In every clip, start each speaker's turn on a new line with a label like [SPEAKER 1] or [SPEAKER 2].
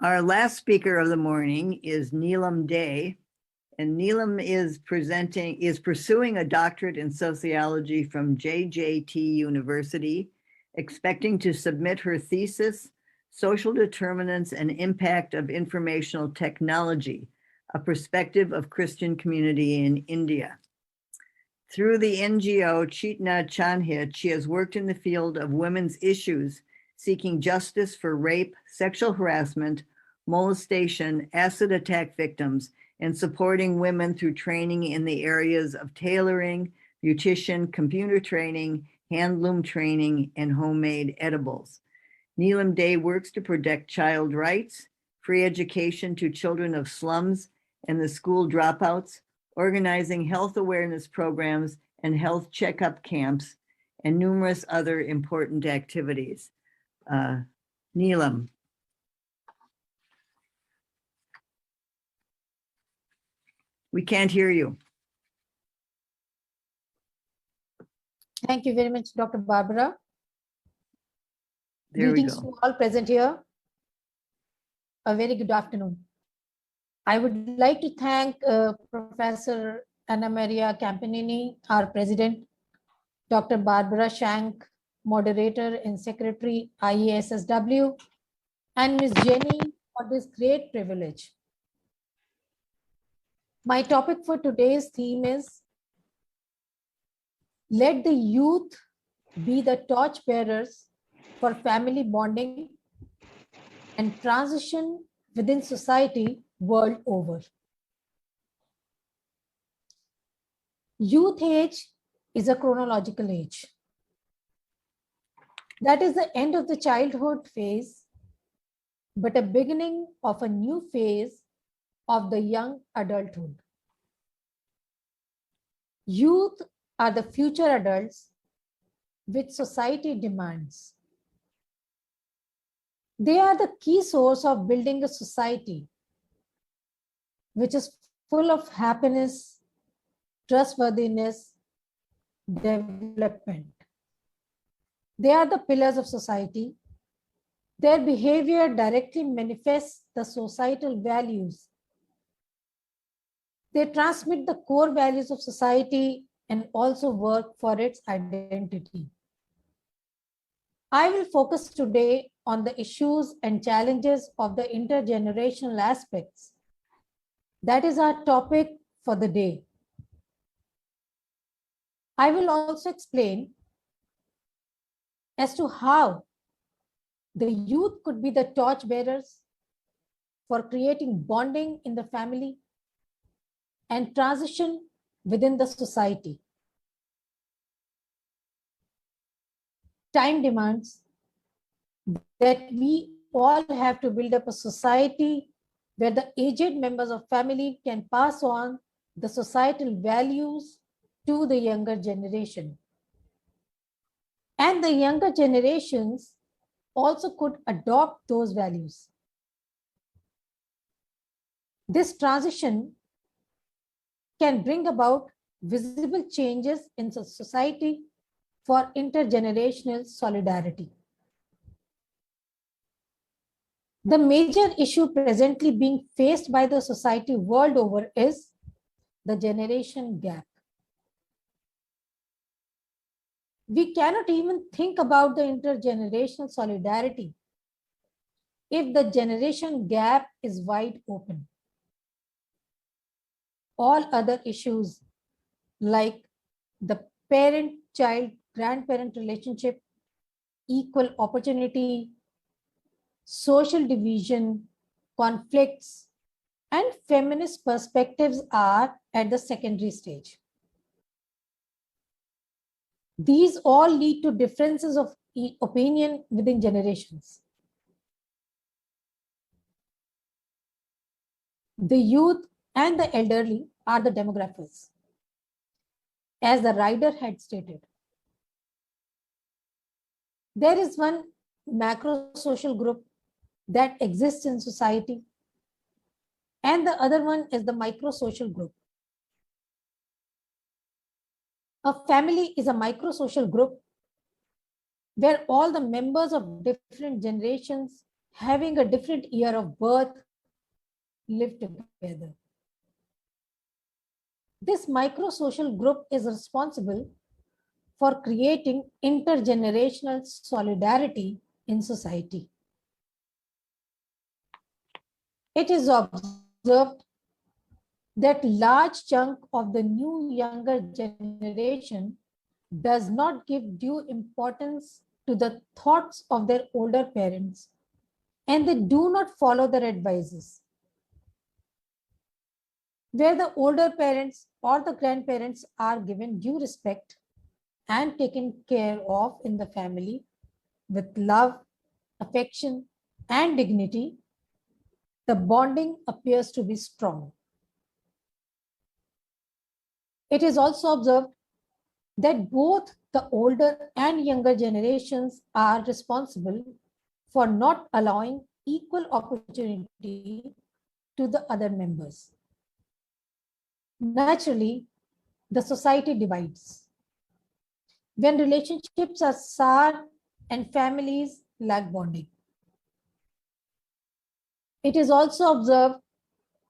[SPEAKER 1] Our last speaker of the morning is Neelam Day, and Neelam is pursuing a doctorate in sociology from JJT University, expecting to submit her thesis, Social Determinants and Impact of Informational Technology, a Perspective of Christian Community in India. Through the NGO Chetna Chanhit, she has worked in the field of women's issues, seeking justice for rape, sexual harassment, molestation, acid attack victims, and supporting women through training in the areas of tailoring, beautician, computer training, handloom training, and homemade edibles. Neelam Day works to protect child rights, free education to children of slums and the school dropouts, organizing health awareness programs and health checkup camps, and numerous other important activities. Neelam. We can't hear you.
[SPEAKER 2] Thank you very much, Dr. Barbara.
[SPEAKER 1] There we
[SPEAKER 2] Greetings
[SPEAKER 1] go.
[SPEAKER 2] to all present here. A very good afternoon. I would like to thank Professor Anna Maria Campanini, our president, Dr. Barbara Shank, moderator and secretary, IASSW, and Ms. Jenny for this great privilege. My topic for today's theme is let the youth be the torchbearers for family bonding and transition within society world over. Youth age is a chronological age. That is the end of the childhood phase, but a beginning of a new phase of the young adulthood. Youth are the future adults which society demands. They are the key source of building a society which is full of happiness, trustworthiness, development. They are the pillars of society. Their behavior directly manifests the societal values. They transmit the core values of society and also work for its identity. I will focus today on the issues and challenges of the intergenerational aspects. That is our topic for the day. I will also explain as to how the youth could be the torchbearers for creating bonding in the family and transition within the society. Time demands that we all have to build up a society where the aged members of family can pass on the societal values to the younger generation. And the younger generations also could adopt those values. This transition can bring about visible changes in society for intergenerational solidarity. The major issue presently being faced by the society world over is the generation gap. We cannot even think about the intergenerational solidarity if the generation gap is wide open. All other issues like the parent-child-grandparent relationship, equal opportunity, social division, conflicts, and feminist perspectives are at the secondary stage. These all lead to differences of opinion within generations. The youth and the elderly are the demographers, as the writer had stated. There is one macro social group that exists in society, and the other one is the micro social group. A family is a micro social group where all the members of different generations having a different year of birth, live together. This micro-social group is responsible for creating intergenerational solidarity in society. It is observed that large chunk of the new younger generation does not give due importance to the thoughts of their older parents, and they do not follow their advices. Where the older parents or the grandparents are given due respect and taken care of in the family with love, affection, and dignity, the bonding appears to be strong. It is also observed that both the older and younger generations are responsible for not allowing equal opportunity to the other members. Naturally, the society divides. When relationships are sour and families lack bonding. It is also observed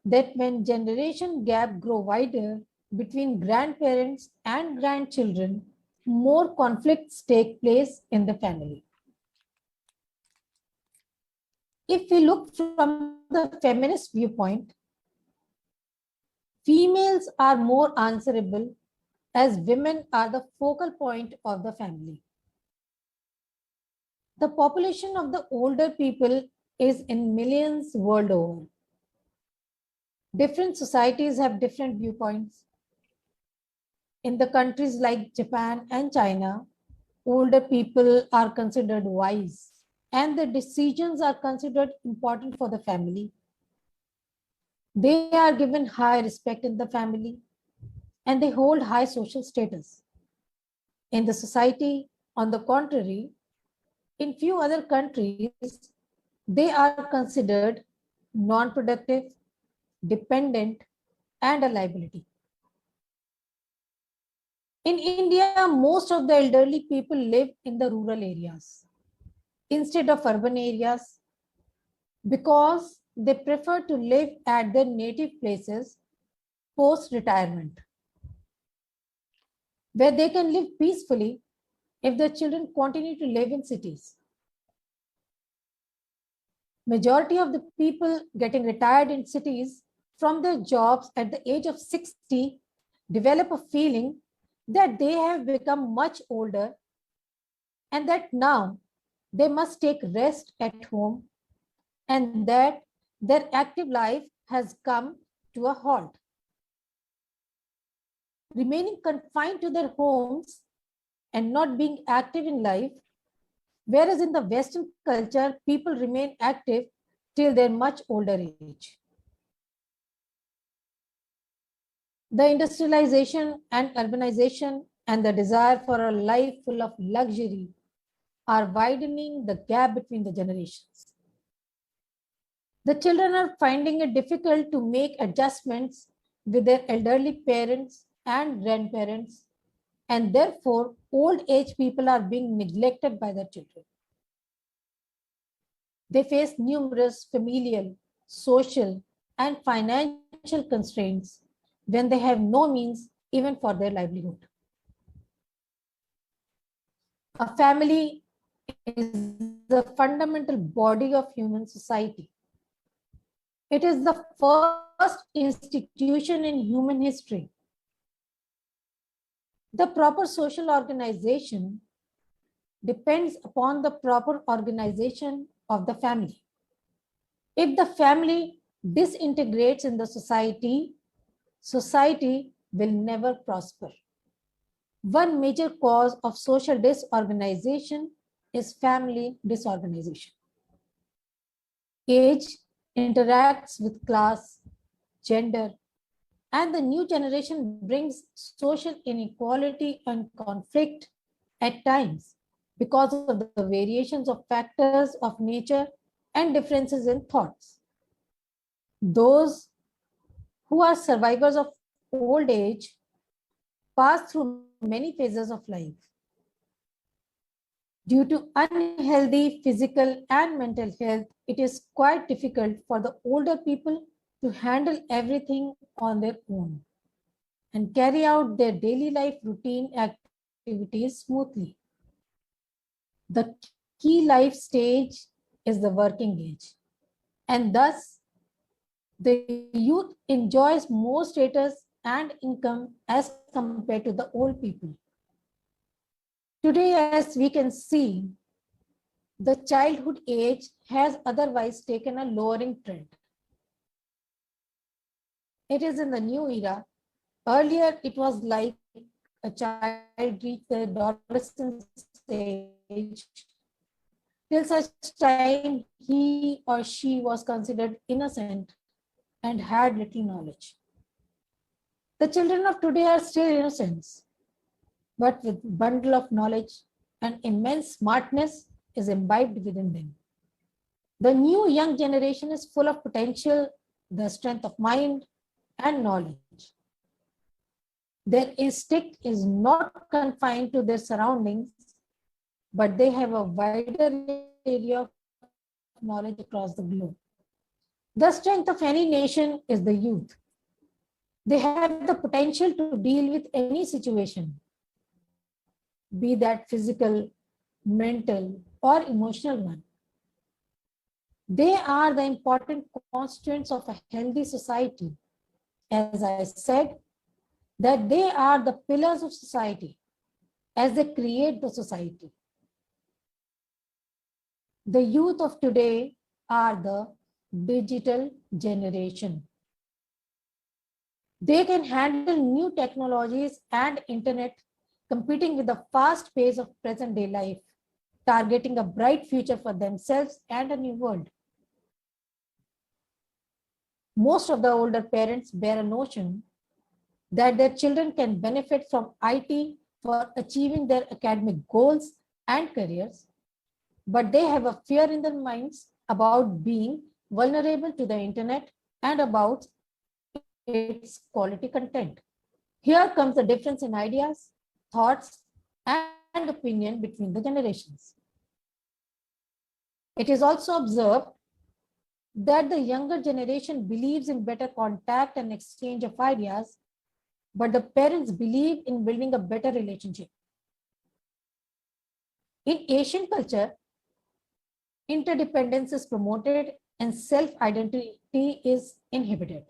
[SPEAKER 2] that when generation gap grow wider between grandparents and grandchildren, more conflicts take place in the family. If we look from the feminist viewpoint, females are more answerable as women are the focal point of the family. The population of the older people is in millions world over. Different societies have different viewpoints. In the countries like Japan and China, older people are considered wise and the decisions are considered important for the family. They are given high respect in the family and they hold high social status. In the society, on the contrary, in few other countries, they are considered non-productive, dependent, and a liability. In India, most of the elderly people live in the rural areas instead of urban areas because they prefer to live at their native places post-retirement, where they can live peacefully if their children continue to live in cities. Majority of the people getting retired in cities from their jobs at the age of 60 develop a feeling that they have become much older and that now they must take rest at home and that their active life has come to a halt. Remaining confined to their homes and not being active in life, whereas in the Western culture, people remain active till their much older age. The industrialization and urbanization and the desire for a life full of luxury are widening the gap between the generations. The children are finding it difficult to make adjustments with their elderly parents and grandparents, and therefore old age people are being neglected by their children. They face numerous familial, social, and financial constraints when they have no means even for their livelihood. A family is the fundamental body of human society. It is the first institution in human history. The proper social organization depends upon the proper organization of the family. If the family disintegrates in the society, society will never prosper. One major cause of social disorganization is family disorganization. Age interacts with class, gender, and the new generation brings social inequality and conflict at times because of the variations of factors of nature and differences in thoughts. Those who are survivors of old age pass through many phases of life. Due to unhealthy physical and mental health, it is quite difficult for the older people to handle everything on their own and carry out their daily life routine activities smoothly. The key life stage is the working age, and thus the youth enjoys more status and income as compared to the old people. Today, as we can see, the childhood age has otherwise taken a lowering trend. It is in the new era. Earlier, it was like a child reached the adolescent stage. Till such time, he or she was considered innocent and had little knowledge. The children of today are still innocents, but with bundle of knowledge and immense smartness is imbibed within them. The new young generation is full of potential, the strength of mind and knowledge. Their instinct is not confined to their surroundings, but they have a wider area of knowledge across the globe. The strength of any nation is the youth. They have the potential to deal with any situation, be that physical, mental, or emotional one. They are the important constituents of a healthy society. As I said, that they are the pillars of society as they create the society. The youth of today are the digital generation. They can handle new technologies and internet, competing with the fast pace of present day life, targeting a bright future for themselves and a new world. Most of the older parents bear a notion that their children can benefit from IT for achieving their academic goals and careers, but they have a fear in their minds about being vulnerable to the internet and about its quality content. Here comes the difference in ideas, thoughts, and opinion between the generations. It is also observed that the younger generation believes in better contact and exchange of ideas, but the parents believe in building a better relationship. In Asian culture, interdependence is promoted and self-identity is inhibited.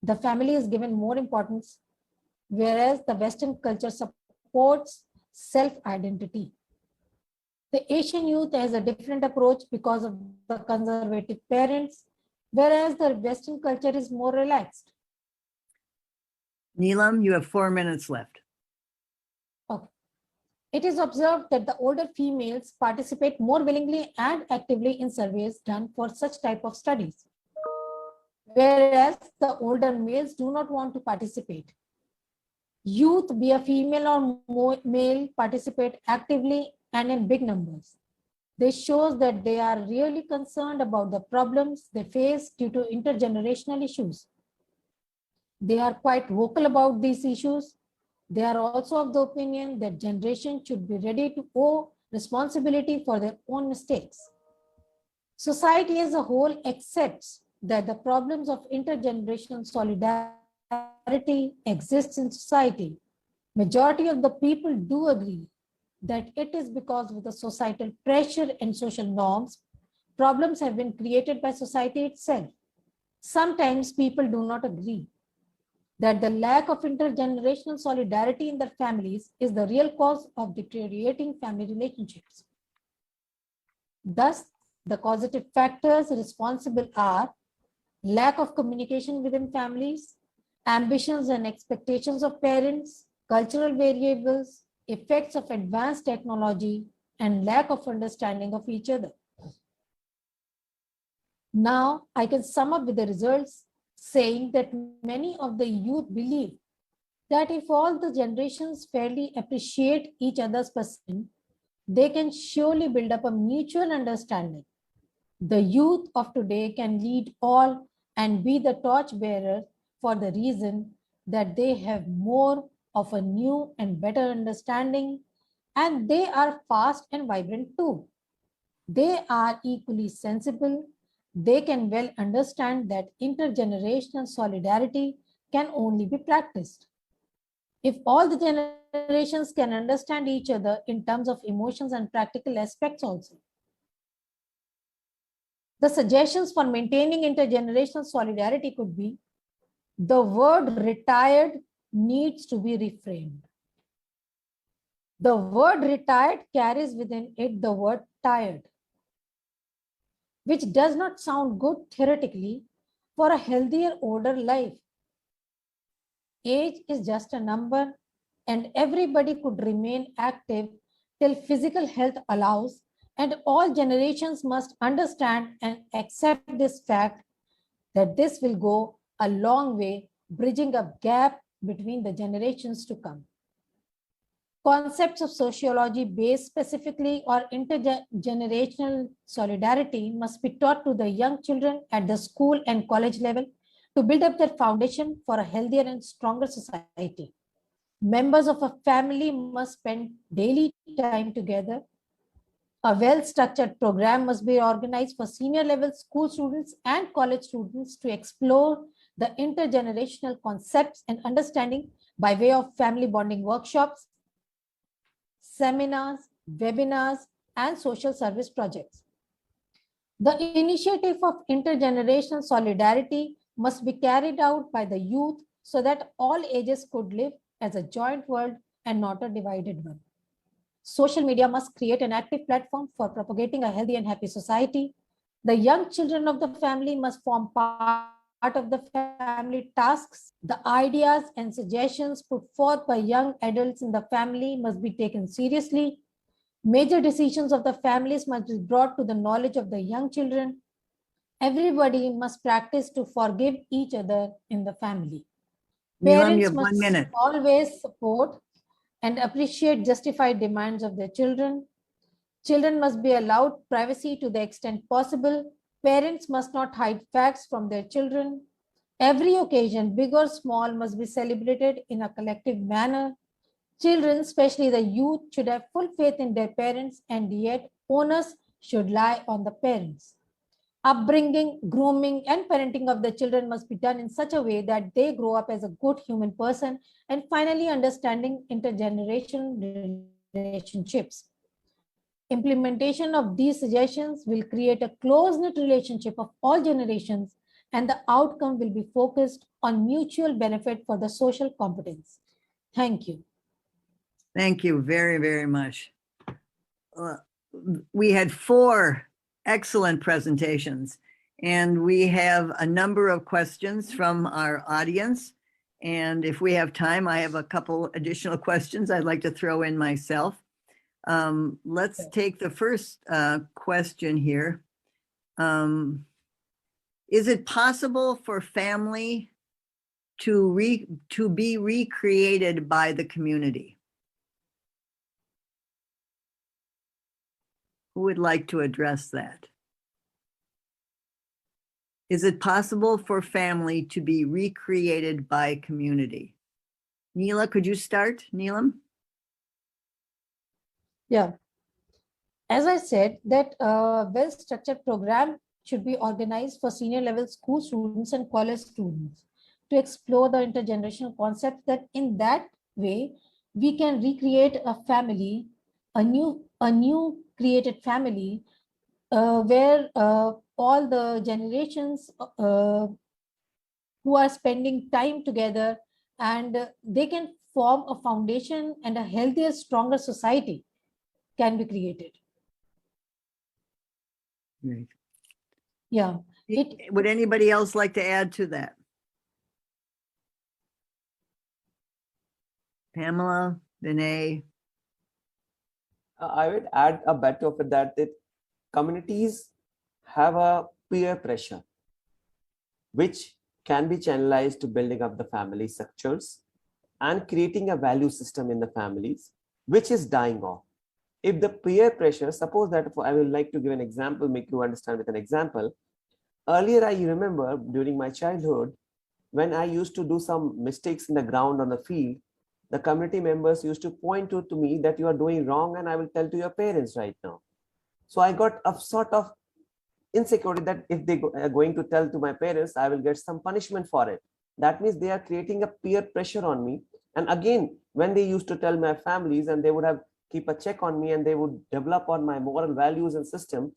[SPEAKER 2] The family is given more importance, whereas the Western culture supports self-identity. The Asian youth has a different approach because of the conservative parents, whereas the Western culture is more relaxed.
[SPEAKER 1] Neelam, you have 4 minutes left.
[SPEAKER 2] Okay. It is observed that the older females participate more willingly and actively in surveys done for such type of studies, whereas the older males do not want to participate. Youth, be a female or male, participate actively and in big numbers. This shows that they are really concerned about the problems they face due to intergenerational issues. They are quite vocal about these issues. They are also of the opinion that generation should be ready to owe responsibility for their own mistakes. Society as a whole accepts that the problems of intergenerational solidarity exist in society. Majority of the people do agree that it is because of the societal pressure and social norms, problems have been created by society itself. Sometimes people do not agree that the lack of intergenerational solidarity in their families is the real cause of deteriorating family relationships. Thus, the causative factors responsible are lack of communication within families, ambitions and expectations of parents, cultural variables, effects of advanced technology, and lack of understanding of each other. Now, I can sum up with the results saying that many of the youth believe that if all the generations fairly appreciate each other's person, they can surely build up a mutual understanding. The youth of today can lead all and be the torchbearer for the reason that they have more of a new and better understanding and they are fast and vibrant too. They are equally sensible. They can well understand that intergenerational solidarity can only be practiced if all the generations can understand each other in terms of emotions and practical aspects also. The suggestions for maintaining intergenerational solidarity could be: the word retired needs to be reframed. The word retired carries within it the word tired, which does not sound good theoretically for a healthier, older life. Age is just a number, and everybody could remain active till physical health allows, and all generations must understand and accept this fact that this will go a long way, bridging a gap between the generations to come. Concepts of sociology based specifically on intergenerational solidarity must be taught to the young children at the school and college level to build up their foundation for a healthier and stronger society. Members of a family must spend daily time together. A well-structured program must be organized for senior level school students and college students to explore the intergenerational concepts and understanding by way of family bonding workshops, seminars, webinars, and social service projects. The initiative of intergenerational solidarity must be carried out by the youth so that all ages could live as a joint world and not a divided one. Social media must create an active platform for propagating a healthy and happy society. The young children of the family must form part of the family tasks. The ideas and suggestions put forth by young adults in the family must be taken seriously. Major decisions of the families must be brought to the knowledge of the young children. Everybody must practice to forgive each other in the family.
[SPEAKER 1] Neelam, you
[SPEAKER 2] Parents
[SPEAKER 1] have 1
[SPEAKER 2] must
[SPEAKER 1] minute.
[SPEAKER 2] always support and appreciate justified demands of their children. Children must be allowed privacy to the extent possible. Parents must not hide facts from their children. Every occasion, big or small, must be celebrated in a collective manner. Children, especially the youth, should have full faith in their parents, and yet onus should lie on the parents. Upbringing, grooming, and parenting of the children must be done in such a way that they grow up as a good human person and finally understanding intergenerational relationships. Implementation of these suggestions will create a close-knit relationship of all generations, and the outcome will be focused on mutual benefit for the social competence. Thank you.
[SPEAKER 1] Thank you very, very much. We had 4 excellent presentations, and we have a number of questions from our audience. And if we have time, I have a couple additional questions I'd like to throw in myself. Let's take the first question here. Is it possible for family to be recreated by the community? Who would like to address that? Is it possible for family to be recreated by community? Neela, could you start, Neelam?
[SPEAKER 2] Yeah. As I said, that a well-structured program should be organized for senior level school students and college students to explore the intergenerational concepts, that in that way we can recreate a family, a new created family where all the generations who are spending time together, and they can form a foundation, and a healthier, stronger society can be created.
[SPEAKER 1] Great.
[SPEAKER 2] Yeah.
[SPEAKER 1] Would anybody else like to add to that? Pamela, Vinay?
[SPEAKER 3] I would add a bit of it that communities have a peer pressure, which can be channelized to building up the family structures and creating a value system in the families, which is dying off. If the peer pressure, suppose that I would like to give an example, make you understand with an example. Earlier, I remember during my childhood, when I used to do some mistakes in the ground on the field, the community members used to point to me that you are doing wrong and I will tell to your parents right now. So I got a sort of insecurity that if they are going to tell to my parents, I will get some punishment for it. That means they are creating a peer pressure on me. And again, when they used to tell my families and they would have keep a check on me and they would develop on my moral values and system.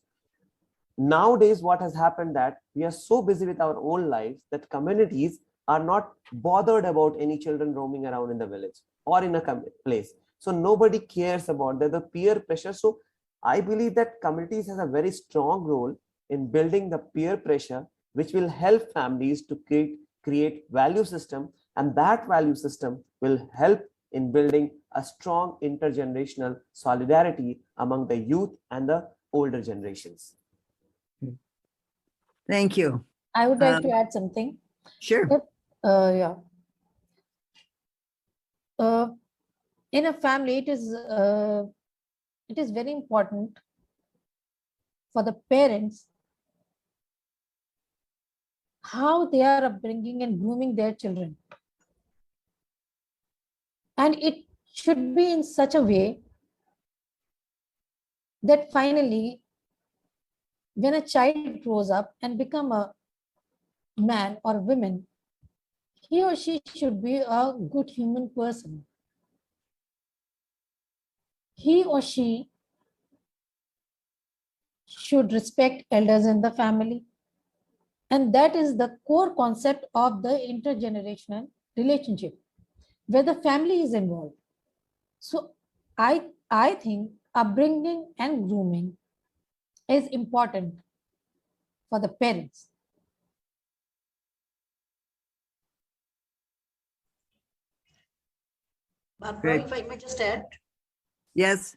[SPEAKER 3] Nowadays, what has happened that we are so busy with our own lives that communities are not bothered about any children roaming around in the village or in a place. So nobody cares about the peer pressure. So I believe that communities has a very strong role in building the peer pressure, which will help families to create value system, and that value system will help in building a strong intergenerational solidarity among the youth and the older generations.
[SPEAKER 1] Thank you.
[SPEAKER 2] I would like to add something.
[SPEAKER 1] Sure.
[SPEAKER 2] Yeah. In a family, it is very important for the parents how they are upbringing and grooming their children. And it should be in such a way that finally, when a child grows up and become a man or woman, he or she should be a good human person. He or she should respect elders in the family. And that is the core concept of the intergenerational relationship, where the family is involved. So I think upbringing and grooming is important for the parents.
[SPEAKER 4] Barbara,
[SPEAKER 1] Great.
[SPEAKER 4] if I may just add,
[SPEAKER 1] Yes.